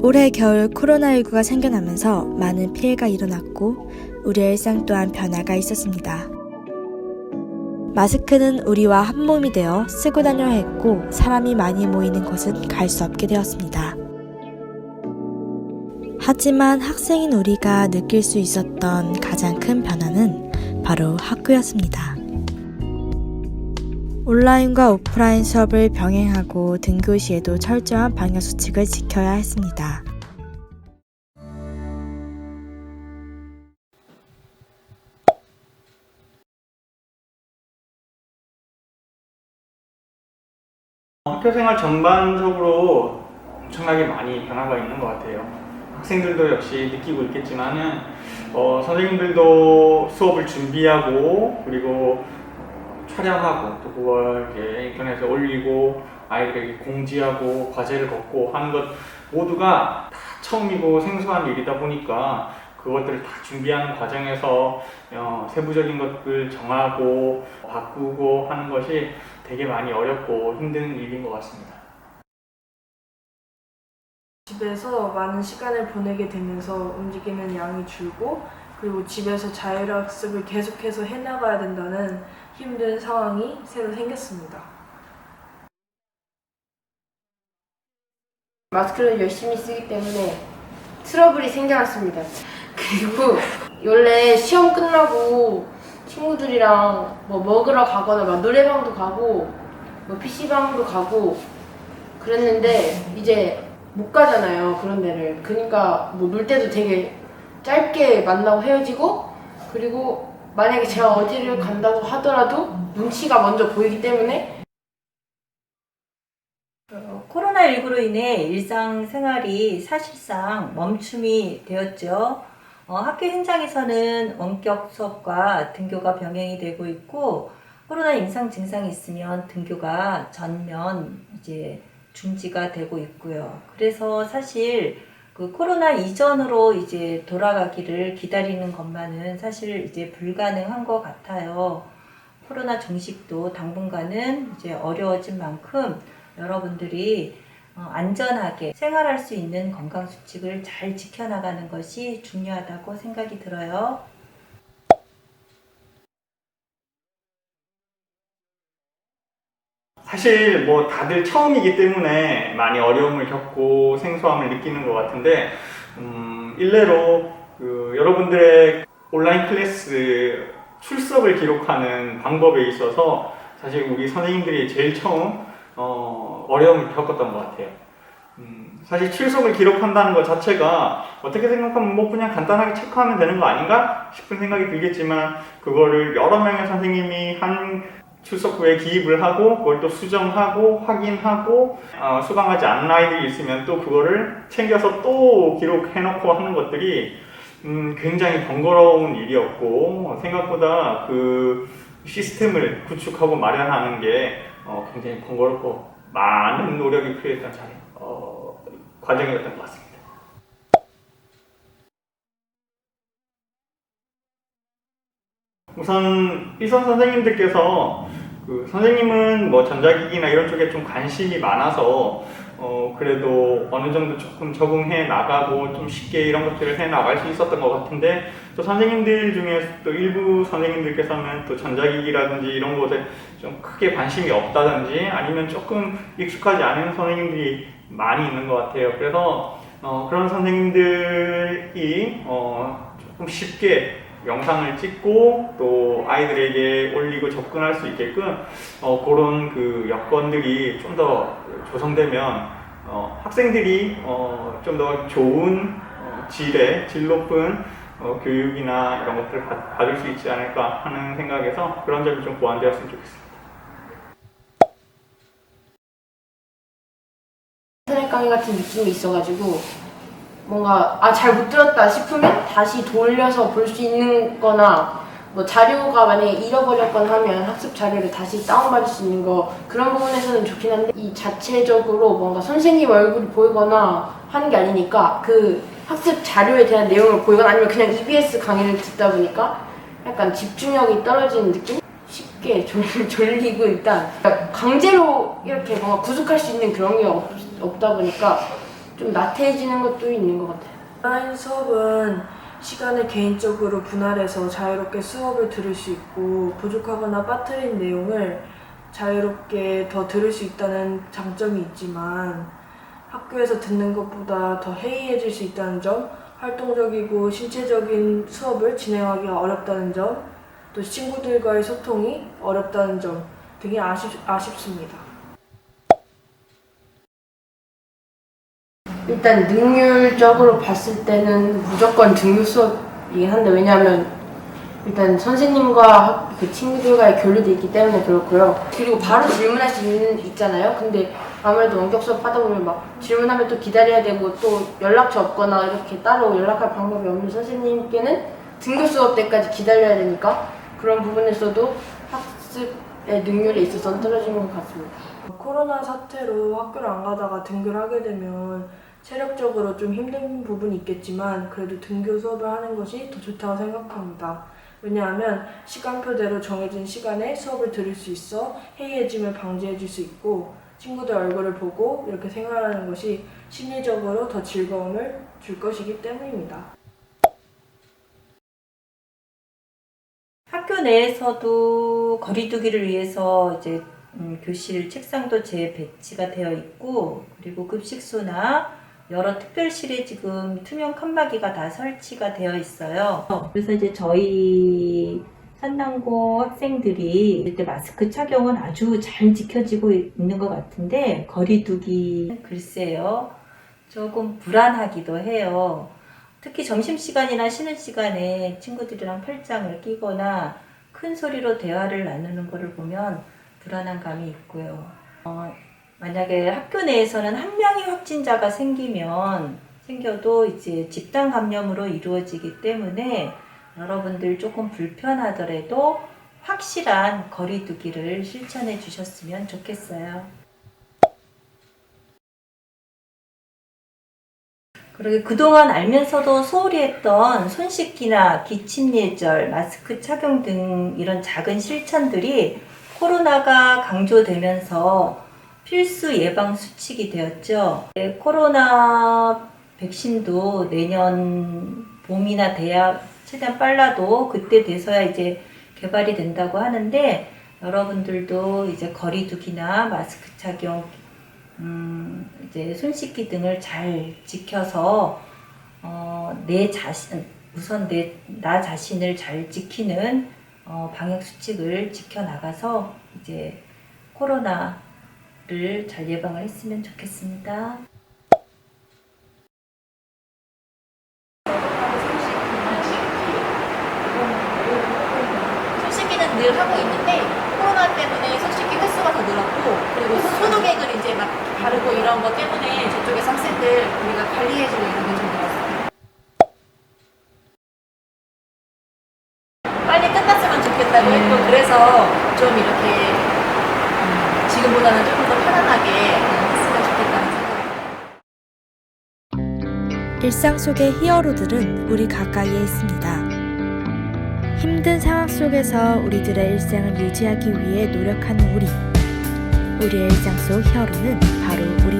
올해 겨울 코로나19가 생겨나면서 많은 피해가 일어났고 우리의 일상 또한 변화가 있었습니다. 마스크는 우리와 한 몸이 되어 쓰고 다녀야 했고 사람이 많이 모이는 곳은 갈 수 없게 되었습니다. 하지만 학생인 우리가 느낄 수 있었던 가장 큰 변화는 바로 학교였습니다. 온라인과 오프라인 수업을 병행하고 등교 시에도 철저한 방역수칙을 지켜야 했습니다. 학교생활 전반적으로 엄청나게 많이 변화가 있는 것 같아요. 학생들도 역시 느끼고 있겠지만은 선생님들도 수업을 준비하고 그리고 촬영하고 또 그걸 이제 인터넷에 올리고 아이들에게 공지하고 과제를 걷고 하는 것 모두가 다 처음이고 생소한 일이다 보니까 그것들을 다 준비하는 과정에서 세부적인 것들 정하고 바꾸고 하는 것이 되게 많이 어렵고 힘든 일인 것 같습니다. 집에서 많은 시간을 보내게 되면서 움직이는 양이 줄고 그리고 집에서 자율학습을 계속해서 해나가야 된다는 힘든 상황이 새로 생겼습니다. 마스크를 열심히 쓰기 때문에 트러블이 생겨났습니다. 그리고 원래 시험 끝나고 친구들이랑 뭐 먹으러 가거나 막 노래방도 가고 뭐 PC방도 가고 그랬는데 이제 못 가잖아요, 그런 데를. 그러니까 뭐 놀 때도 되게 짧게 만나고 헤어지고 그리고 만약에 제가 어디를 간다고 하더라도 눈치가 먼저 보이기 때문에 코로나19로 인해 일상생활이 사실상 멈춤이 되었죠. 학교 현장에서는 원격 수업과 등교가 병행이 되고 있고 코로나 임상 증상이 있으면 등교가 전면 이제 중지가 되고 있고요. 그래서 사실 그 코로나 이전으로 이제 돌아가기를 기다리는 것만은 사실 이제 불가능한 것 같아요. 코로나 종식도 당분간은 이제 어려워진 만큼 여러분들이 안전하게 생활할 수 있는 건강수칙을 잘 지켜나가는 것이 중요하다고 생각이 들어요. 사실 뭐 다들 처음이기 때문에 많이 어려움을 겪고 생소함을 느끼는 것 같은데 일례로 여러분들의 온라인 클래스 출석을 기록하는 방법에 있어서 사실 우리 선생님들이 제일 처음 어려움을 겪었던 것 같아요. 사실 출석을 기록한다는 것 자체가 어떻게 생각하면 뭐 그냥 간단하게 체크하면 되는 거 아닌가 싶은 생각이 들겠지만 그거를 여러 명의 선생님이 한 출석 후에 기입을 하고 그걸 또 수정하고 확인하고 수강하지 않은 아이들이 있으면 또 그거를 챙겨서 또 기록해놓고 하는 것들이 굉장히 번거로운 일이었고 생각보다 그 시스템을 구축하고 마련하는 게 굉장히 번거롭고 많은 노력이 필요했던 과정이었던 것 같습니다. 우선 B선 선생님들께서 선생님은 뭐 전자기기나 이런 쪽에 좀 관심이 많아서 그래도 어느 정도 조금 적응해 나가고 좀 쉽게 이런 것들을 해 나갈 수 있었던 것 같은데 또 선생님들 중에 또 일부 선생님들께서는 또 전자기기라든지 이런 것에 좀 크게 관심이 없다든지 아니면 조금 익숙하지 않은 선생님들이 많이 있는 것 같아요. 그래서 그런 선생님들이 조금 쉽게 영상을 찍고 또 아이들에게 올리고 접근할 수 있게끔 그런 그 여건들이 좀 더 조성되면 학생들이 좀 더 좋은 질 높은 교육이나 이런 것들을 받을 수 있지 않을까 하는 생각에서 그런 점이 좀 보완되었으면 좋겠습니다. 인터넷 강의 같은 느낌이 있어가지고 뭔가 잘 못 들었다 싶으면 다시 돌려서 볼 수 있는 거나 뭐 자료가 만약에 잃어버렸거나 하면 학습 자료를 다시 다운받을 수 있는 거 그런 부분에서는 좋긴 한데 이 자체적으로 뭔가 선생님 얼굴이 보이거나 하는 게 아니니까 그 학습 자료에 대한 내용을 보이거나 아니면 그냥 EBS 강의를 듣다 보니까 약간 집중력이 떨어지는 느낌? 쉽게 졸리고 일단 강제로 이렇게 뭔가 구속할 수 있는 그런 게 없다 보니까 좀 나태해지는 것도 있는 것 같아요. 온라인 수업은 시간을 개인적으로 분할해서 자유롭게 수업을 들을 수 있고 부족하거나 빠뜨린 내용을 자유롭게 더 들을 수 있다는 장점이 있지만 학교에서 듣는 것보다 더 해이해질 수 있다는 점, 활동적이고 신체적인 수업을 진행하기가 어렵다는 점, 또 친구들과의 소통이 어렵다는 점 등이 아쉽습니다. 일단 능률적으로 봤을 때는 무조건 등교 수업이긴 한데, 왜냐하면 일단 선생님과 그 친구들과의 교류도 있기 때문에 그렇고요. 그리고 바로 질문할 수 있잖아요. 근데 아무래도 원격 수업 하다 보면 막 질문하면 또 기다려야 되고 또 연락처 없거나 이렇게 따로 연락할 방법이 없는 선생님께는 등교 수업 때까지 기다려야 되니까 그런 부분에서도 학습의 능률에 있어서는 떨어지는 것 같습니다. 코로나 사태로 학교를 안 가다가 등교를 하게 되면 체력적으로 좀 힘든 부분이 있겠지만 그래도 등교 수업을 하는 것이 더 좋다고 생각합니다. 왜냐하면 시간표대로 정해진 시간에 수업을 들을 수 있어 해이해짐을 방지해 줄 수 있고 친구들 얼굴을 보고 이렇게 생활하는 것이 심리적으로 더 즐거움을 줄 것이기 때문입니다. 학교 내에서도 거리두기를 위해서 이제 교실 책상도 재배치가 되어 있고, 그리고 급식소나 여러 특별실에 지금 투명 칸막이가 다 설치가 되어 있어요. 그래서 이제 저희 산남고 학생들이 이때 마스크 착용은 아주 잘 지켜지고 있는 것 같은데, 거리두기 글쎄요, 조금 불안하기도 해요. 특히 점심시간이나 쉬는 시간에 친구들이랑 팔짱을 끼거나 큰 소리로 대화를 나누는 것을 보면 불안한 감이 있고요. 만약에 학교 내에서는 한 명의 확진자가 생겨도 이제 집단 감염으로 이루어지기 때문에 여러분들 조금 불편하더라도 확실한 거리두기를 실천해 주셨으면 좋겠어요. 그리고 그동안 알면서도 소홀히 했던 손 씻기나 기침 예절, 마스크 착용 등 이런 작은 실천들이 코로나가 강조되면서 필수 예방 수칙이 되었죠. 코로나 백신도 내년 봄이나 돼야 최대한 빨라도 그때 돼서야 이제 개발이 된다고 하는데, 여러분들도 이제 거리두기나 마스크 착용, 이제 손 씻기 등을 잘 지켜서 나 자신을 잘 지키는 방역 수칙을 지켜 나가서 이제 코로나를 잘 예방을 했으면 좋겠습니다. 손씻기는 늘 하고 있는데 코로나 때문에 손씻기 횟수가 더 늘었고, 그리고 소독액을 이제 막 바르고 이런 것 때문에 저쪽에서 학생들 우리가 관리해주고 이런 게 좀 늘었어요. 빨리 끝났으면 좋겠다고 했고, 그래서 좀 이렇게 지금보다는 조금 더 편안하게 했으면 좋겠다는 생각이. 일상 속의 히어로들은 우리 가까이에 있습니다. 힘든 상황 속에서 우리들의 일상을 유지하기 위해 노력하는 우리의 일상 속 히어로는 바로 우리